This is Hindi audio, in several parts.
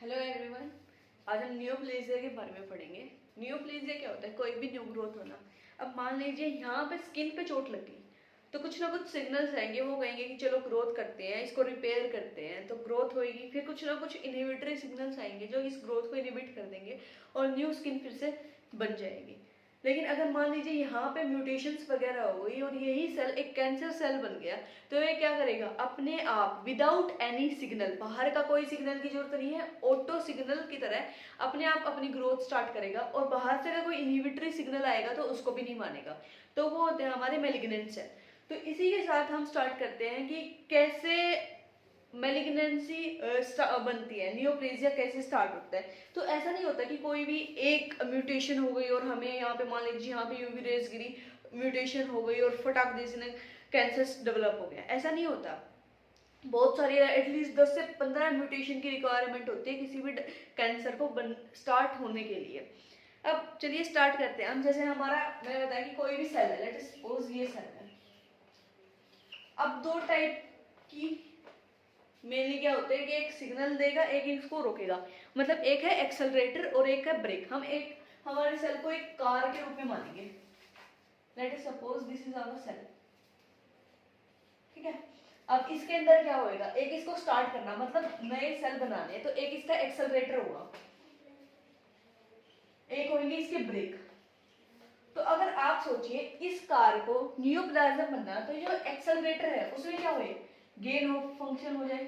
Hello everyone. आज हम नियोप्लेजिया के बारे में पढ़ेंगे। नियोप्लेजिया क्या होता है? कोई भी न्यू ग्रोथ होना। अब मान लीजिए यहाँ पे स्किन पे चोट लगी तो कुछ ना कुछ सिग्नल्स आएंगे, वो कहेंगे कि चलो ग्रोथ करते हैं, इसको रिपेयर करते हैं, तो ग्रोथ होएगी। फिर कुछ ना कुछ इनहिबिटरी सिग्नल्स आएंगे जो इस ग्रोथ को इनहिबिट कर देंगे और न्यू स्किन फिर से बन जाएगी। लेकिन अगर मान लीजिए यहाँ पे म्यूटेशंस वगैरह हो गई और यही सेल एक कैंसर सेल बन गया, तो ये क्या करेगा? अपने आप विदाउट एनी सिग्नल, बाहर का कोई सिग्नल की जरूरत नहीं है, ऑटो सिग्नल की तरह अपने आप अपनी ग्रोथ स्टार्ट करेगा और बाहर से अगर कोई इनहिबिटरी सिग्नल आएगा तो उसको भी नहीं मानेगा। तो वो होते हैं हमारे मैलिग्नेंट सेल। तो इसी के साथ हम स्टार्ट करते हैं कि कैसे मैलिग्नेंसी बनती है, नियोप्लेजिया कैसे स्टार्ट होता है। तो ऐसा नहीं होता कि कोई भी एक म्यूटेशन हो गई और हमें यहाँ पे मान लीजिए यहाँ पे यूवी रेज गिरी, म्यूटेशन हो गई और फटाक से कैंसर डेवलप हो गया। ऐसा नहीं होता। बहुत सारी एटलीस्ट 10 से 15 म्यूटेशन की रिक्वायरमेंट होती है किसी भी कैंसर को स्टार्ट होने के लिए। अब चलिए स्टार्ट करते हैं हम। जैसे हमारा मैंने बताया कि कोई भी सेल है, लेट अस सपोज ये सेल है। अब दो टाइप की मेनली क्या होते हैं कि एक सिग्नल देगा, एक इसको रोकेगा। मतलब एक है एक्सेलरेटर और एक है ब्रेक। हम एक हमारे सेल को एक कार के रूप में मानेंगे। Let us suppose this is our cell, ठीक है। अब इसके अंदर क्या होएगा? एक इसको स्टार्ट करना, मतलब नए सेल बनाने, तो एक इसका एक्सेलरेटर होगा, एक होंगे इसके ब्रेक। तो अगर आप सोचिए इस कार को नियोप्लाज्म बनना, तो जो एक्सेलरेटर है उसमें क्या होए? गेन ऑफ फंक्शन हो जाए,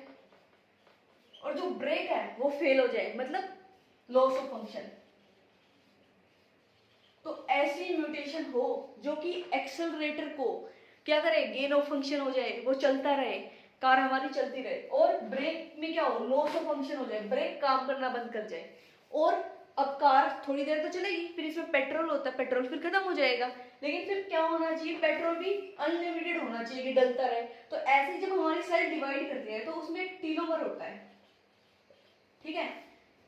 और जो ब्रेक है वो फेल हो जाए, मतलब लॉस ऑफ फंक्शन। तो ऐसी म्यूटेशन हो जो कि एक्सेलरेटर को क्या करे? गेन ऑफ फंक्शन हो जाए, वो चलता रहे, कार हमारी चलती रहे। और ब्रेक में क्या हो? लॉस ऑफ फंक्शन हो जाए, ब्रेक काम करना बंद कर जाए। और अब कार थोड़ी देर तो चलेगी, फिर इसमें पेट्रोल होता है, पेट्रोल फिर खत्म हो जाएगा। लेकिन फिर क्या होना चाहिए? पेट्रोल भी अनलिमिटेड होना चाहिए कि डलता रहे। तो ऐसे जब हमारी सेल डिवाइड करती है तो उसमें एक टीलोमर होता है, ठीक है।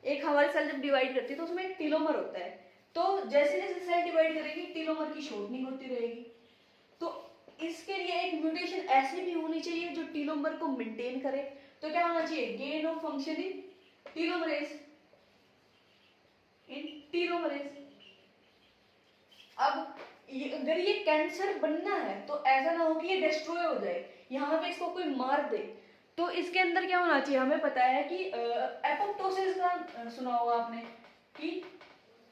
एक हमारी सेल जब डिवाइड करती है तो उसमें एक टीलोमर होता है। तो जैसे जैसे सेल डिवाइड करेगी टीलोमर की शॉर्टनिंग होती रहेगी। तो इसके लिए एक म्यूटेशन ऐसी भी होनी चाहिए जो टीलोमर को मेंटेन करे। तो क्या होना चाहिए? Gain of function in telomerase, in telomerase. अब अगर ये कैंसर बनना है तो ऐसा ना हो कि ये डिस्ट्रॉय हो जाए, यहाँ पे इसको कोई मार दे। तो इसके अंदर क्या होना चाहिए? हमें पता है कि एपोप्टोसिस का सुना होगा आपने कि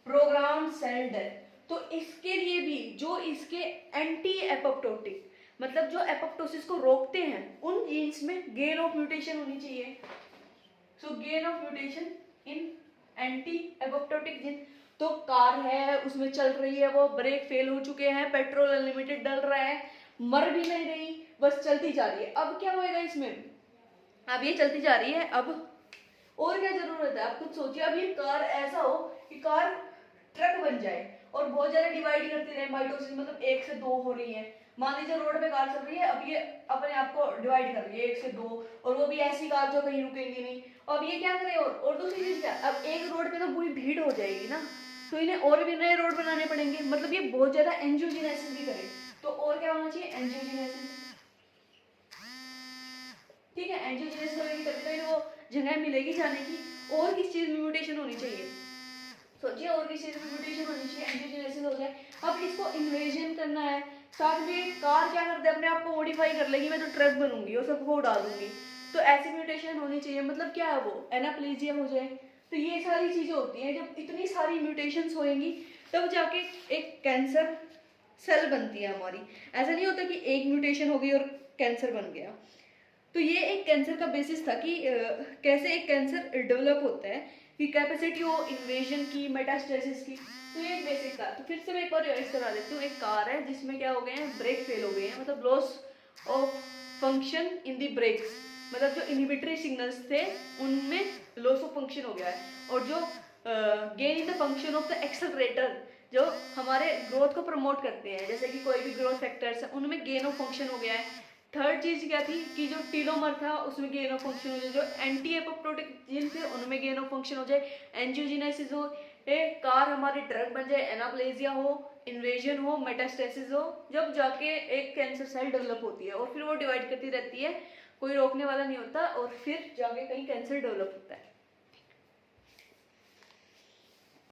प्रोग्राम सेल डेथ। तो इसके लिए भी जो इसके एंटी एपोप्टोटिक, मतलब जो एपोप्टोसिस को रोकते हैं, उन जीन्स में गेन ऑफ म्यूटेशन होनी चाहिए। So gain of mutation in anti apoptotic gene. तो कार है, उसमें चल रही है, वो ब्रेक फेल हो चुके हैं, पेट्रोल अनलिमिटेड डल रहा है, मर भी नहीं रही, बस चलती जा रही है। अब क्या होएगा इसमें? अब ये चलती जा रही है, अब और क्या जरूरत है? आप खुद सोचिए, अब ये कार ऐसा हो कि कार ट्रक बन जाए और बहुत ज्यादा डिवाइड करती रहे, माइटोसिस, मतलब 1 से 2 हो रही है। मान लीजिए रोड पे कार चल रही है, अब ये अपने आप को डिवाइड कर रही है 1 से 2, और वो भी ऐसी कार जो कहीं रुकेंगी नहीं। अब ये क्या करे? और दूसरी चीज क्या, अब एक रोड पे तो पूरी भीड़ हो जाएगी ना, तो इन्हें और भी नए रोड बनाने पड़ेंगे, मतलब ये बहुत ज्यादा एंजियोजेनेसिस भी करे। तो और क्या होना चाहिए? एंजियोजेनेसिस, ठीक है। एंजियोजेनेसिस होगी तभी तो इन्हें वो जगह मिलेगी जाने की। और किस चीज में म्यूटेशन होनी चाहिए? सोचिए, और किस चीज में म्यूटेशन होनी चाहिए? एंजियोजेनेसिस हो जाए। अब इसको इन्वेजन करना है, साथ में कार क्या करते हैं? अपने आप को मॉडिफाई कर लेगी, मैं तो ट्रक बनूंगी और सबको उड़ा दूंगी। तो ऐसी म्यूटेशन होनी चाहिए, मतलब क्या है? वो एनाप्लेजिया हो जाए। तो ये सारी चीजें होती हैं, जब इतनी सारी म्यूटेशंस होएंगी तब जाके एक कैंसर सेल बनती है हमारी। ऐसा नहीं होता कि एक म्यूटेशन हो गई और कैंसर बन गया। तो ये एक कैंसर का बेसिस था कि कैसे एक कैंसर डेवलप होता है, कि कैपेसिटी हो इन्वेजन की, मेटास्टेसिस की। तो ये एक बेसिक था। तो फिर से मैं एक बार रिवाइज करा देती हूँ। एक कार है जिसमें क्या हो गए हैं? ब्रेक फेल हो गए हैं, मतलब loss of function in the brakes, मतलब जो इनहिबिटरी सिग्नल्स थे उनमें लॉस ऑफ फंक्शन हो गया है। और जो gain in the function of the accelerator, जो हमारे ग्रोथ को प्रमोट करते हैं, जैसे कि कोई भी ग्रोथ फैक्टर्स है, उनमें गेन ऑफ फंक्शन हो गया है। थर्ड चीज क्या थी कि जो टीलोमर था उसमें गेन ऑफ फंक्शन हो जाए, जो एंटी एपोप्टोटिक जीन थे उनमें गेन ऑफ फंक्शन हो जाए, एंजियोजेनेसिस हो, कार हमारी ड्रग बन जाए, एनाप्लेजिया हो, इन्वेजन हो, मेटास्टेसिस हो, जब जाके एक कैंसर सेल डेवलप होती है और फिर वो डिवाइड करती रहती है, कोई रोकने वाला नहीं होता, और फिर जाके कहीं कैंसर डेवलप होता है।